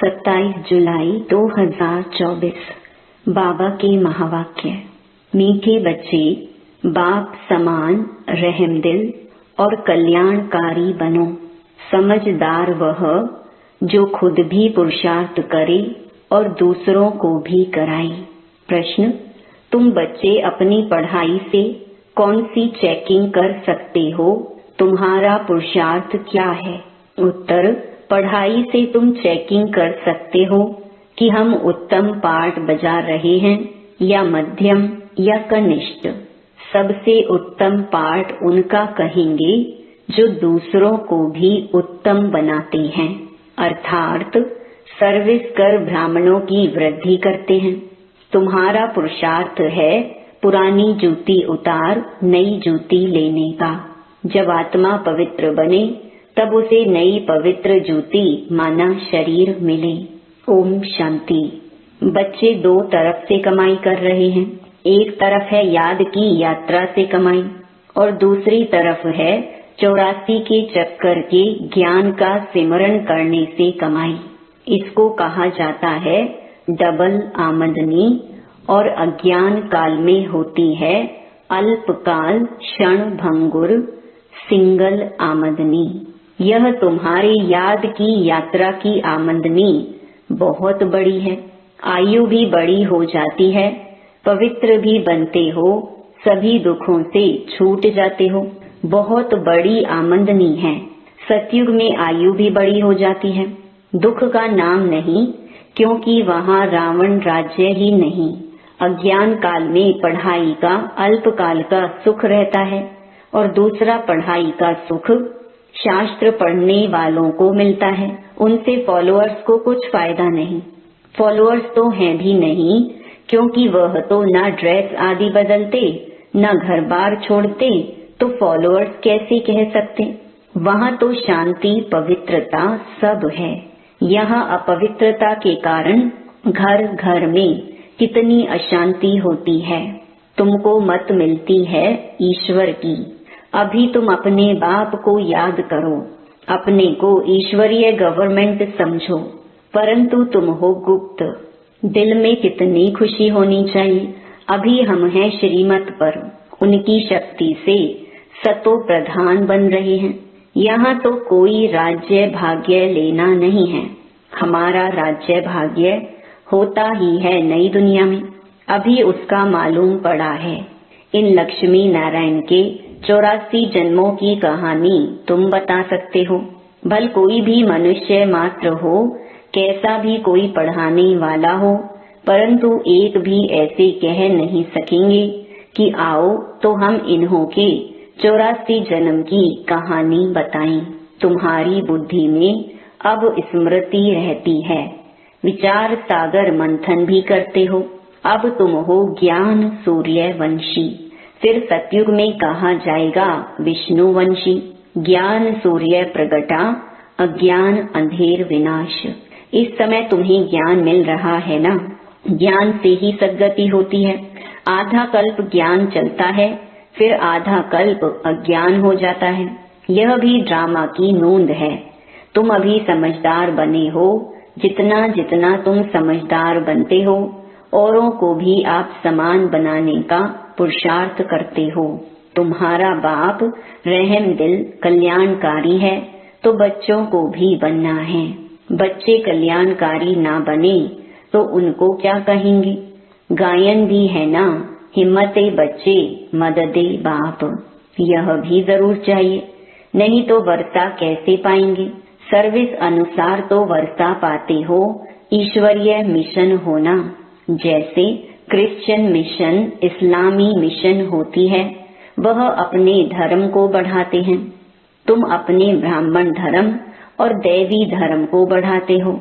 27 जुलाई 2024 बाबा के महावाक्य। मीठे बच्चे, बाप समान रहमदिल और कल्याणकारी बनो। समझदार वह जो खुद भी पुरुषार्थ करे और दूसरों को भी कराए। प्रश्न: तुम बच्चे अपनी पढ़ाई से कौन सी चेकिंग कर सकते हो? तुम्हारा पुरुषार्थ क्या है? उत्तर: पढ़ाई से तुम चेकिंग कर सकते हो कि हम उत्तम पाठ बजा रहे हैं या मध्यम या कनिष्ठ। सबसे उत्तम पाठ उनका कहेंगे जो दूसरों को भी उत्तम बनाते हैं, अर्थात सर्विस कर ब्राह्मणों की वृद्धि करते हैं। तुम्हारा पुरुषार्थ है पुरानी जूती उतार नई जूती लेने का। जब आत्मा पवित्र बने तब उसे नई पवित्र जूती माना शरीर मिले। ओम शांति। बच्चे दो तरफ से कमाई कर रहे हैं। एक तरफ है याद की यात्रा से कमाई और दूसरी तरफ है 84 के चक्कर के ज्ञान का सिमरण करने से कमाई। इसको कहा जाता है डबल आमदनी और अज्ञान काल में होती है अल्पकाल क्षण भंगुर सिंगल आमदनी। यह तुम्हारी याद की यात्रा की आमदनी बहुत बड़ी है। आयु भी बड़ी हो जाती है, पवित्र भी बनते हो, सभी दुखों से छूट जाते हो। बहुत बड़ी आमदनी है। सतयुग में आयु भी बड़ी हो जाती है। दुख का नाम नहीं, क्योंकि वहाँ रावण राज्य ही नहीं। अज्ञान काल में पढ़ाई का अल्पकाल का सुख रहता है और दूसरा पढ़ाई का सुख शास्त्र पढ़ने वालों को मिलता है। उनसे फॉलोअर्स को कुछ फायदा नहीं। फॉलोअर्स तो हैं भी नहीं, क्योंकि वह तो न ड्रेस आदि बदलते न घर बार छोड़ते, तो फॉलोअर्स कैसे कह सकते? वहाँ तो शांति पवित्रता सब है। यहाँ अपवित्रता के कारण घर घर में कितनी अशांति होती है। तुमको मत मिलती है ईश्वर की। अभी तुम अपने बाप को याद करो, अपने को ईश्वरीय गवर्नमेंट समझो, परंतु तुम हो गुप्त। दिल में कितनी खुशी होनी चाहिए। अभी हम हैं श्रीमत पर, उनकी शक्ति से सतो प्रधान बन रहे हैं। यहाँ तो कोई राज्य भाग्य लेना नहीं है। हमारा राज्य भाग्य होता ही है नई दुनिया में। अभी उसका मालूम पड़ा है। इन लक्ष्मी नारायण के 84 जन्मों की कहानी तुम बता सकते हो। भल कोई भी मनुष्य मात्र हो, कैसा भी कोई पढ़ाने वाला हो, परंतु एक भी ऐसे कह नहीं सकेंगे कि आओ तो हम इन्हों के 84 जन्म की कहानी बताएं। तुम्हारी बुद्धि में अब स्मृति रहती है। विचार सागर मंथन भी करते हो। अब तुम हो ज्ञान सूर्यवंशी। फिर सतयुग में कहा जाएगा विष्णुवंशी। ज्ञान सूर्य प्रगटा, अज्ञान अंधेर विनाश। इस समय तुम्हें ज्ञान मिल रहा है ना? ज्ञान से ही सद्गति होती है। आधा कल्प ज्ञान चलता है, फिर आधा कल्प अज्ञान हो जाता है। यह भी ड्रामा की नोंद है। तुम अभी समझदार बने हो। जितना जितना तुम समझदार बनते हो, औरों को भी आप समान बनाने का पुरुषार्थ करते हो। तुम्हारा बाप रहमदिल कल्याणकारी है, तो बच्चों को भी बनना है। बच्चे कल्याणकारी ना बने तो उनको क्या कहेंगे? गायन भी है ना, हिम्मते बच्चे मददे बाप। यह भी जरूर चाहिए, नहीं तो वर्षा कैसे पाएंगे? सर्विस अनुसार तो वर्षा पाते हो। ईश्वरीय मिशन होना, जैसे क्रिश्चियन मिशन, इस्लामी मिशन होती है, वह अपने धर्म को बढ़ाते हैं। तुम अपने ब्राह्मण धर्म और दैवी धर्म को बढ़ाते हो।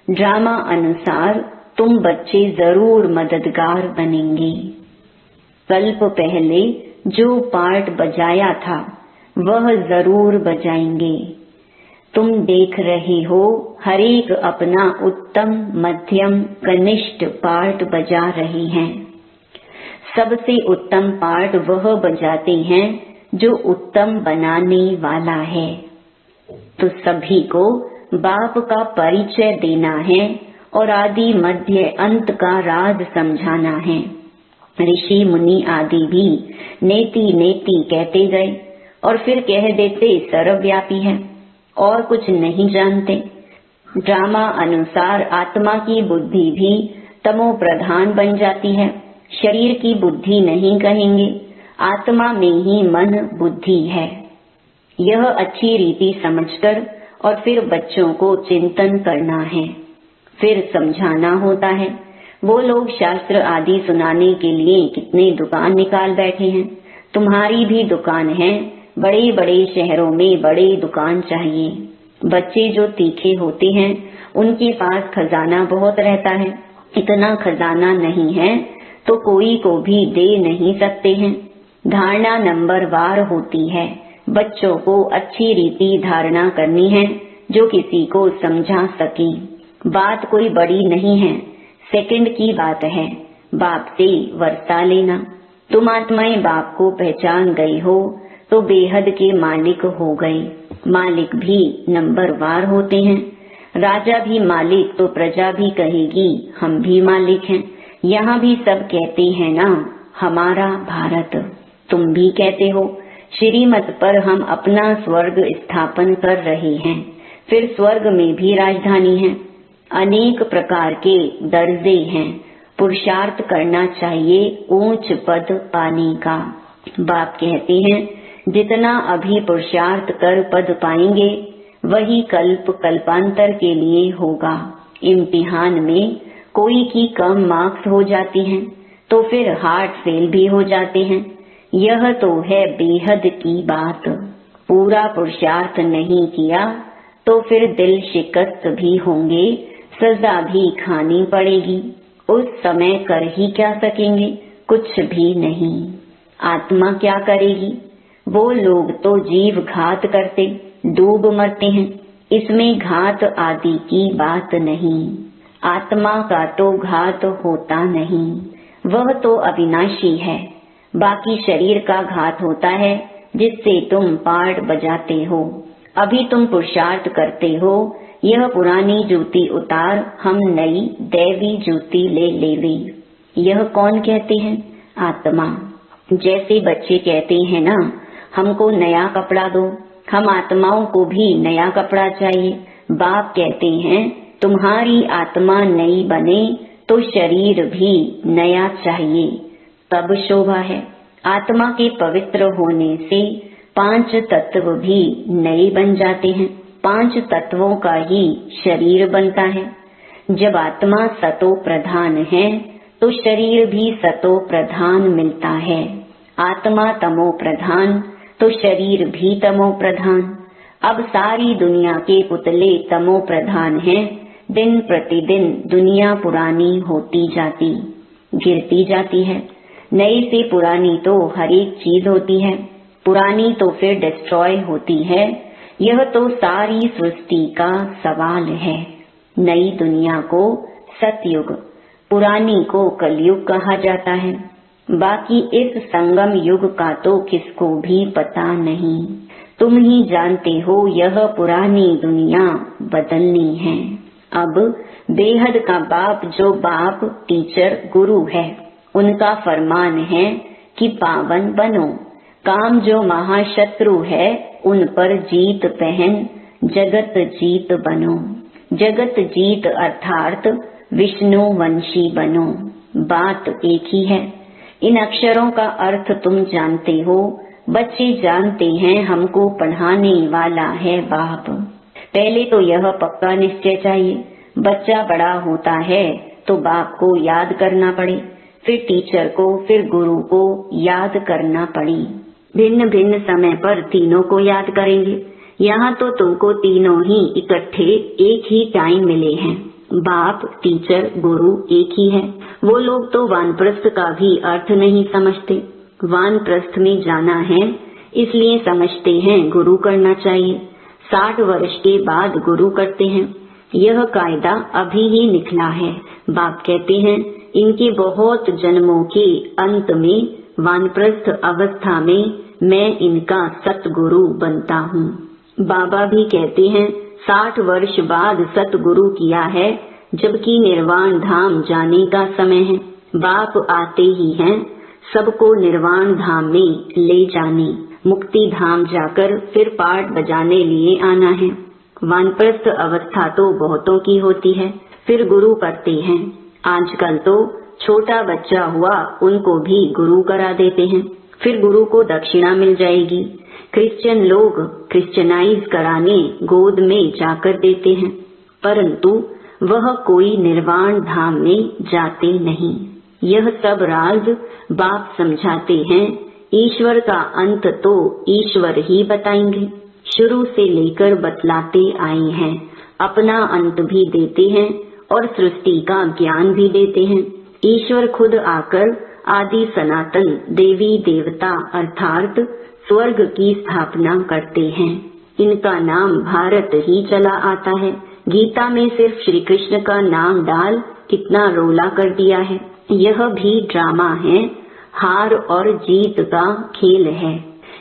ड्रामा अनुसार तुम बच्चे जरूर मददगार बनेंगे। कल्प पहले जो पार्ट बजाया था वह जरूर बजाएंगे। तुम देख रहे हो हर एक अपना उत्तम मध्यम कनिष्ठ पार्ट बजा रहे हैं। सबसे उत्तम पार्ट वह बजाते हैं जो उत्तम बनाने वाला है। तो सभी को बाप का परिचय देना है और आदि मध्य अंत का राज समझाना है। ऋषि मुनि आदि भी नेति नेति कहते गए और फिर कह देते सर्वव्यापी है और कुछ नहीं जानते। ड्रामा अनुसार आत्मा की बुद्धि भी तमो प्रधान बन जाती है। शरीर की बुद्धि नहीं कहेंगे, आत्मा में ही मन बुद्धि है। यह अच्छी रीति समझकर और फिर बच्चों को चिंतन करना है, फिर समझाना होता है। वो लोग शास्त्र आदि सुनाने के लिए कितने दुकान निकाल बैठे हैं। तुम्हारी भी दुकान है, बड़े बड़े शहरों में बड़े दुकान चाहिए। बच्चे जो तीखे होते हैं उनके पास खजाना बहुत रहता है। इतना खजाना नहीं है तो कोई को भी दे नहीं सकते हैं। धारणा नंबर वार होती है। बच्चों को अच्छी रीति धारणा करनी है जो किसी को समझा सके। बात कोई बड़ी नहीं है, सेकंड की बात है। बाप से वर्षा लेना। तुम आत्माएं बाप को पहचान गई हो तो बेहद के मालिक हो गए। मालिक भी नंबर वार होते हैं। राजा भी मालिक तो प्रजा भी कहेगी हम भी मालिक हैं। यहाँ भी सब कहते हैं ना, हमारा भारत। तुम भी कहते हो श्रीमत पर हम अपना स्वर्ग स्थापन कर रहे हैं। फिर स्वर्ग में भी राजधानी है। अनेक प्रकार के दर्जे हैं। पुरुषार्थ करना चाहिए ऊंच पद पाने का। बाप कहते हैं जितना अभी पुरुषार्थ कर पद पाएंगे वही कल्प कल्पांतर के लिए होगा। इम्तिहान में कोई की कम मार्क्स हो जाती हैं तो फिर हार्ट फेल भी हो जाते हैं। यह तो है बेहद की बात। पूरा पुरुषार्थ नहीं किया तो फिर दिल शिकस्त भी होंगे, सजा भी खानी पड़ेगी। उस समय कर ही क्या सकेंगे, कुछ भी नहीं। आत्मा क्या करेगी? वो लोग तो जीव घात करते डूब मरते हैं। इसमें घात आदि की बात नहीं। आत्मा का तो घात होता नहीं, वह तो अविनाशी है। बाकी शरीर का घात होता है जिससे तुम पार्ट बजाते हो। अभी तुम पुरुषार्थ करते हो, यह पुरानी जूती उतार, हम नई दैवी जूती ले लेवे। यह कौन कहते हैं? आत्मा। जैसे बच्चे कहते हैं ना, हमको नया कपड़ा दो, हम आत्माओं को भी नया कपड़ा चाहिए। बाप कहते हैं तुम्हारी आत्मा नई बने तो शरीर भी नया चाहिए, तब शोभा है। आत्मा के पवित्र होने से 5 तत्व भी नए बन जाते हैं। 5 तत्वों का ही शरीर बनता है। जब आत्मा सतो प्रधान है तो शरीर भी सतो प्रधान मिलता है। आत्मा तमो प्रधान तो शरीर भी तमो प्रधान। अब सारी दुनिया के पुतले तमो प्रधान हैं। दिन प्रतिदिन दुनिया पुरानी होती जाती, गिरती जाती है। नई से पुरानी तो हर एक चीज होती है, पुरानी तो फिर डिस्ट्रॉय होती है। यह तो सारी सृष्टि का सवाल है। नई दुनिया को सतयुग, पुरानी को कलयुग कहा जाता है। बाकी इस संगम युग का तो किसको भी पता नहीं। तुम ही जानते हो यह पुरानी दुनिया बदलनी है। अब बेहद का बाप, जो बाप टीचर गुरु है, उनका फरमान है कि पावन बनो। काम जो महाशत्रु है उन पर जीत पहन जगत जीत बनो। जगत जीत अर्थात विष्णु वंशी बनो। बात एक ही है। इन अक्षरों का अर्थ तुम जानते हो, बच्चे जानते हैं। हमको पढ़ाने वाला है बाप। पहले तो यह पक्का निश्चय चाहिए, बच्चा बड़ा होता है तो बाप को याद करना पड़े, फिर टीचर को, फिर गुरु को याद करना पड़ी। भिन्न भिन्न समय पर तीनों को याद करेंगे। यहाँ तो तुमको तीनों ही इकट्ठे एक ही टाइम मिले हैं। बाप, टीचर, गुरु एक ही है। वो लोग तो वानप्रस्थ का भी अर्थ नहीं समझते। वानप्रस्थ में जाना है इसलिए समझते हैं गुरु करना चाहिए। 60 वर्ष के बाद गुरु करते हैं। यह कायदा अभी ही निकला है। बाप कहते हैं इनके बहुत जन्मों के अंत में वानप्रस्थ अवस्था में मैं इनका सतगुरु बनता हूँ। बाबा भी कहते हैं 60 वर्ष बाद सतगुरु किया है, जबकि निर्वाण धाम जाने का समय है। बाप आते ही हैं सबको निर्वाण धाम में ले जाने, मुक्ति धाम जाकर फिर पाठ बजाने लिए आना है। वानप्रस्थ अवस्था तो बहुतों की होती है, फिर गुरु करते हैं। आजकल तो छोटा बच्चा हुआ उनको भी गुरु करा देते हैं, फिर गुरु को दक्षिणा मिल जाएगी। क्रिश्चियन लोग क्रिश्चियनाइज कराने गोद में जाकर देते हैं, परंतु वह कोई निर्वाण धाम में जाते नहीं। यह सब राज बाप समझाते हैं। ईश्वर का अंत तो ईश्वर ही बताएंगे, शुरू से लेकर बतलाते आए हैं। अपना अंत भी देते हैं और सृष्टि का ज्ञान भी देते हैं। ईश्वर खुद आकर आदि सनातन देवी देवता अर्थात स्वर्ग की स्थापना करते हैं। इनका नाम भारत ही चला आता है। गीता में सिर्फ श्री कृष्ण का नाम डाल कितना रोला कर दिया है। यह भी ड्रामा है, हार और जीत का खेल है।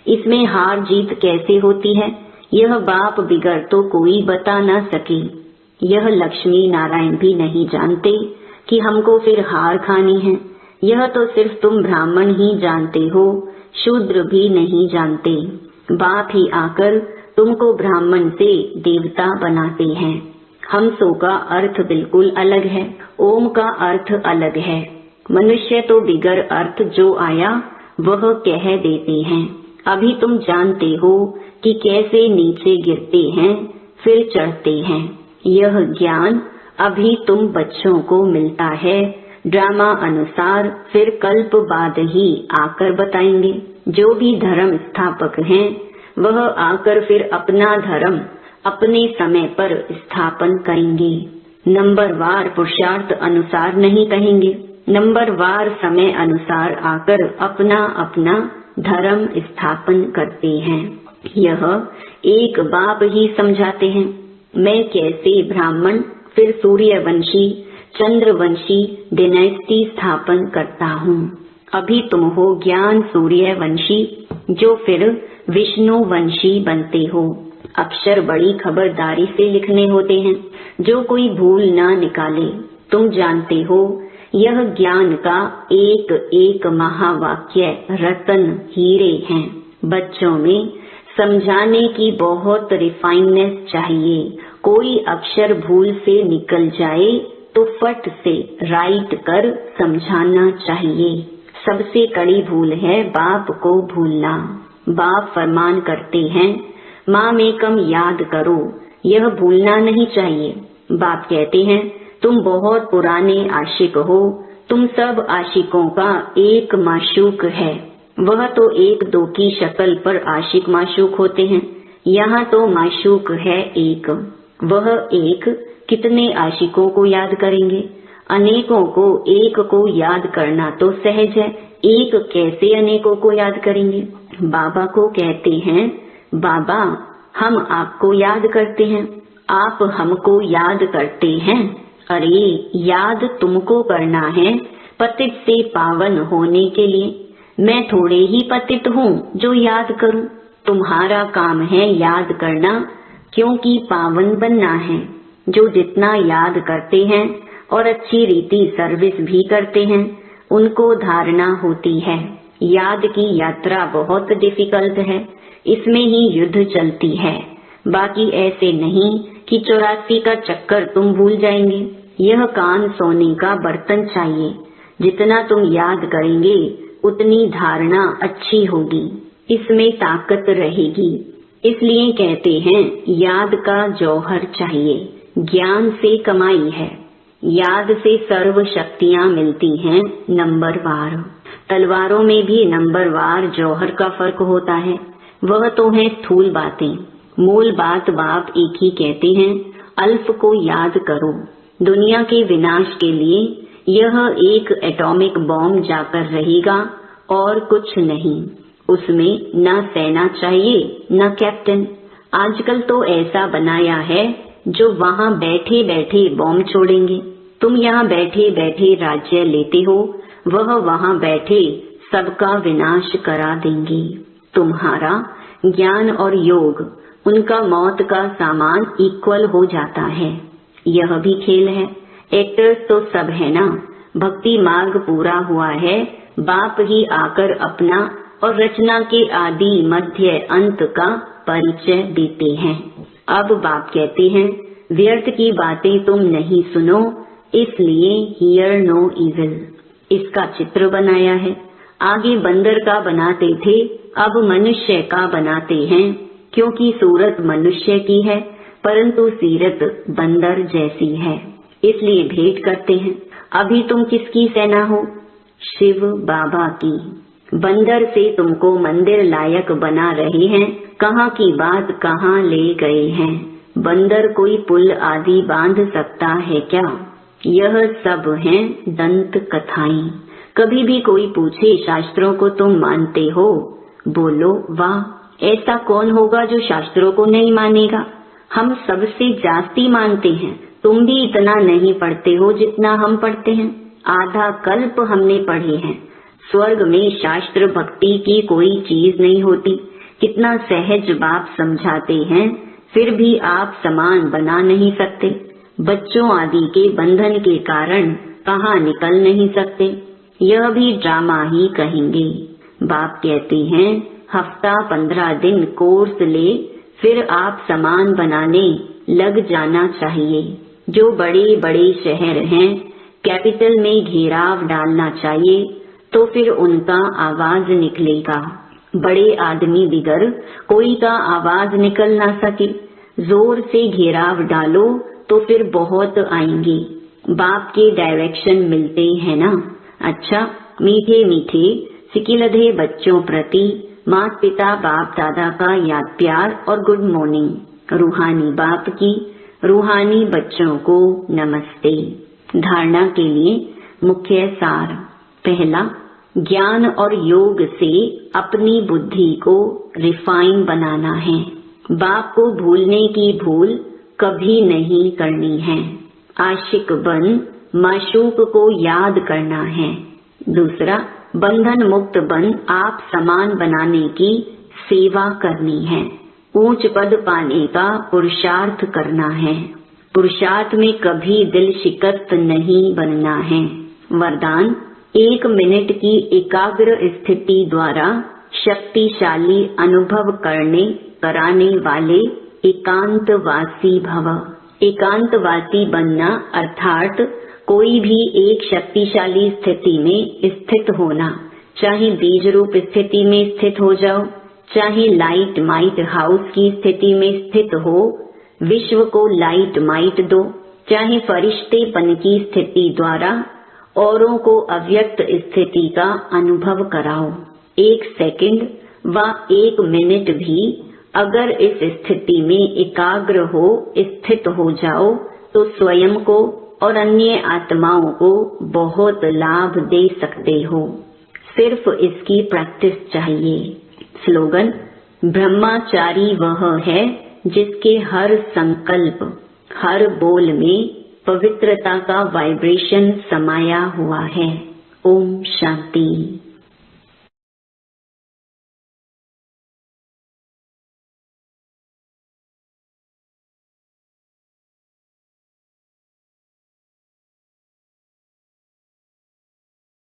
इसमें हार जीत कैसे होती है, यह बाप बिगड़ तो कोई बता न सके। यह लक्ष्मी नारायण भी नहीं जानते कि हमको फिर हार खानी है। यह तो सिर्फ तुम ब्राह्मण ही जानते हो, शूद्र भी नहीं जानते। बाप ही आकर तुमको ब्राह्मण से देवता बनाते हैं। हमसों का अर्थ बिल्कुल अलग है, ओम का अर्थ अलग है। मनुष्य तो बिगर अर्थ जो आया वह कह देते हैं। अभी तुम जानते हो कि कैसे नीचे गिरते हैं फिर चढ़ते हैं। यह ज्ञान अभी तुम बच्चों को मिलता है, ड्रामा अनुसार फिर कल्प बाद ही आकर बताएंगे। जो भी धर्म स्थापक हैं वह आकर फिर अपना धर्म अपने समय पर स्थापन करेंगे। नंबरवार पुरुषार्थ अनुसार नहीं कहेंगे, नंबरवार समय अनुसार आकर अपना अपना धर्म स्थापन करते हैं। यह एक बाप ही समझाते हैं। मैं कैसे ब्राह्मण फिर सूर्यवंशी चंद्रवंशी डिनेस्टी स्थापन करता हूँ। अभी तुम हो ज्ञान सूर्यवंशी, जो फिर विष्णुवंशी बनते हो। अक्षर बड़ी खबरदारी से लिखने होते हैं, जो कोई भूल ना निकाले। तुम जानते हो यह ज्ञान का एक एक महावाक्य रतन हीरे हैं। बच्चों में समझाने की बहुत रिफाइननेस चाहिए। कोई अक्षर भूल से निकल जाए तो फट से राइट कर समझाना चाहिए। सबसे कड़ी भूल है बाप को भूलना। बाप फरमान करते हैं माँ में कम याद करो, यह भूलना नहीं चाहिए। बाप कहते हैं तुम बहुत पुराने आशिक हो, तुम सब आशिकों का एक माशूक है। वह तो एक दो की शक्ल पर आशिक माशूक होते हैं, यहाँ तो माशूक है एक। वह एक कितने आशिकों को याद करेंगे? अनेकों को एक को याद करना तो सहज है, एक कैसे अनेकों को याद करेंगे? बाबा को कहते हैं बाबा हम आपको याद करते हैं, आप हमको याद करते हैं। अरे याद तुमको करना है पतित से पावन होने के लिए। मैं थोड़े ही पतित हूँ जो याद करूँ। तुम्हारा काम है याद करना, क्योंकि पावन बनना है। जो जितना याद करते हैं और अच्छी रीति सर्विस भी करते हैं उनको धारणा होती है। याद की यात्रा बहुत डिफिकल्ट है, इसमें ही युद्ध चलती है। बाकी ऐसे नहीं कि 84 का चक्कर तुम भूल जाएंगे। यह कान सोने का बर्तन चाहिए। जितना तुम याद करेंगे उतनी धारणा अच्छी होगी, इसमें ताकत रहेगी। इसलिए कहते हैं याद का जौहर चाहिए। ज्ञान से कमाई है, याद से सर्व शक्तियाँ मिलती हैं नंबरवार। तलवारों में भी नंबरवार जौहर का फर्क होता है, वह तो है स्थूल बातें। मूल बात बाप एक ही कहते हैं, अल्फ को याद करो। दुनिया के विनाश के लिए यह एक एटॉमिक बॉम्ब जाकर रहेगा और कुछ नहीं। उसमें न सेना चाहिए न कैप्टन। आजकल तो ऐसा बनाया है जो वहाँ बैठे बैठे बॉम्ब छोड़ेंगे। तुम यहाँ बैठे बैठे राज्य लेते हो, वह वहाँ बैठे सबका विनाश करा देंगे। तुम्हारा ज्ञान और योग उनका मौत का सामान इक्वल हो जाता है। यह भी खेल है। एक्टर्स तो सब है ना। भक्ति मार्ग पूरा हुआ है, बाप ही आकर अपना और रचना के आदि मध्य अंत का परिचय देते हैं। अब बाप कहते हैं व्यर्थ की बातें तुम नहीं सुनो, इसलिए हियर नो इविल। इसका चित्र बनाया है। आगे बंदर का बनाते थे, अब मनुष्य का बनाते हैं, क्योंकि सूरत मनुष्य की है परंतु सीरत बंदर जैसी है, इसलिए भेंट करते हैं। अभी तुम किसकी सेना हो? शिव बाबा की। बंदर से तुमको मंदिर लायक बना रहे हैं, कहाँ की बात कहाँ ले गए हैं। बंदर कोई पुल आदि बांध सकता है क्या? यह सब हैं दंत कथाएं। कभी भी कोई पूछे शास्त्रों को तुम मानते हो? बोलो वाह, ऐसा कौन होगा जो शास्त्रों को नहीं मानेगा। हम सबसे जास्ती मानते हैं। तुम भी इतना नहीं पढ़ते हो जितना हम पढ़ते हैं। आधा कल्प हमने पढ़े हैं। स्वर्ग में शास्त्र भक्ति की कोई चीज नहीं होती। कितना सहज बाप समझाते हैं, फिर भी आप समान बना नहीं सकते। बच्चों आदि के बंधन के कारण कहाँ निकल नहीं सकते। यह भी ड्रामा ही कहेंगे। बाप कहते हैं हफ्ता 15 दिन कोर्स ले, फिर आप समान बनाने लग जाना चाहिए। जो बड़े बड़े शहर हैं, कैपिटल में घेराव डालना चाहिए, तो फिर उनका आवाज निकलेगा। बड़े आदमी बिगर कोई का आवाज निकल ना सके। जोर से घेराव डालो तो फिर बहुत आएंगे। बाप के डायरेक्शन मिलते हैं ना। अच्छा, मीठे मीठे सिकिलधे बच्चों प्रति माता पिता बाप दादा का याद प्यार और गुड मॉर्निंग। रूहानी बाप की रूहानी बच्चों को नमस्ते। धारणा के लिए मुख्य सार। पहला, ज्ञान और योग से अपनी बुद्धि को रिफाइन बनाना है। बाप को भूलने की भूल कभी नहीं करनी है। आशिक बन माशूक को याद करना है। दूसरा, बंधन मुक्त बन आप समान बनाने की सेवा करनी है। ऊंच पद पाने का पुरुषार्थ करना है। पुरुषार्थ में कभी दिल शिकस्त नहीं बनना है। वरदान, 1 मिनट की एकाग्र स्थिति द्वारा शक्तिशाली अनुभव कराने वाले एकांतवासी भव। एकांतवासी बनना अर्थात कोई भी एक शक्तिशाली स्थिति में स्थित होना। चाहे बीज रूप स्थिति में स्थित हो जाओ, चाहे लाइट माइट हाउस की स्थिति में स्थित हो, विश्व को लाइट माइट दो। चाहे फरिश्तेपन की स्थिति द्वारा औरों को अव्यक्त स्थिति का अनुभव कराओ। 1 सेकंड व 1 मिनट भी अगर इस स्थिति में एकाग्र हो स्थित हो जाओ तो स्वयं को और अन्य आत्माओं को बहुत लाभ दे सकते हो। सिर्फ इसकी प्रैक्टिस चाहिए। स्लोगन, ब्रह्मचारी वह है जिसके हर संकल्प हर बोल में पवित्रता का वाइब्रेशन समाया हुआ है। ओम शांति।